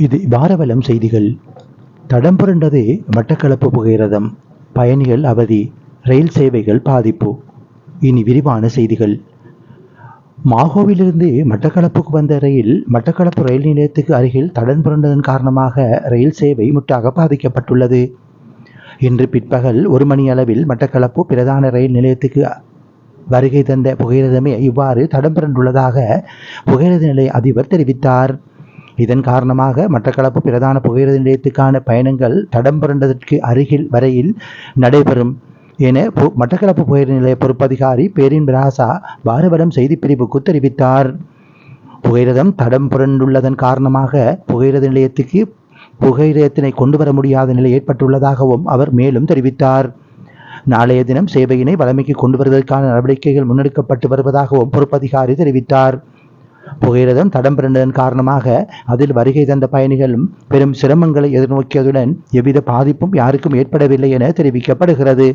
இது வாரவலம் செய்திகள். தடம் புரண்டது மட்டக்களப்பு புகையிரதம், பயணிகள் அவதி, ரயில் சேவைகள் பாதிப்பு. இனி விரிவான செய்திகள். மாகோவிலிருந்து மட்டக்களப்புக்கு வந்த ரயில் மட்டக்களப்பு ரயில் நிலையத்துக்கு அருகில் தடம் புரண்டதன் காரணமாக ரயில் சேவை முற்றாக பாதிக்கப்பட்டுள்ளது. இன்று பிற்பகல் 1 மணி அளவில் மட்டக்களப்பு பிரதான ரயில் நிலையத்துக்கு வருகை தந்த புகையிரதமே இவ்வாறு தடம் புரண்டுள்ளதாக புகையிரத நிலைய அதிபர் தெரிவித்தார். இதன் காரணமாக மட்டக்களப்பு பிரதான புகையிரத நிலையத்துக்கான பயணங்கள் தடம் புரண்டதற்கு அருகில் வரையில் நடைபெறும் என மட்டக்களப்பு புகையிரத நிலைய பொறுப்பதிகாரி பேரின் ராசா வாரவலம் செய்தி பிரிவுக்கு தெரிவித்தார். புகையிரதம் தடம் புரண்டுள்ளதன் காரணமாக புகையிரத நிலையத்துக்கு புகையிரதத்தினை கொண்டு வர முடியாத நிலை ஏற்பட்டுள்ளதாகவும் அவர் மேலும் தெரிவித்தார். நாளைய தினம் சேவையினை வழமைக்கு கொண்டு வருவதற்கான நடவடிக்கைகள் முன்னெடுக்கப்பட்டு வருவதாகவும் பொறுப்பதிகாரி தெரிவித்தார். புகையிரதம் தடம் புரண்டதன் காரணமாக அதில் வருகை தந்த பயணிகளும் பெரும் சிரமங்களை எதிர்நோக்கியதுடன் எவ்வித பாதிப்பும் யாருக்கும் ஏற்படவில்லை என தெரிவிக்கப்படுகிறது.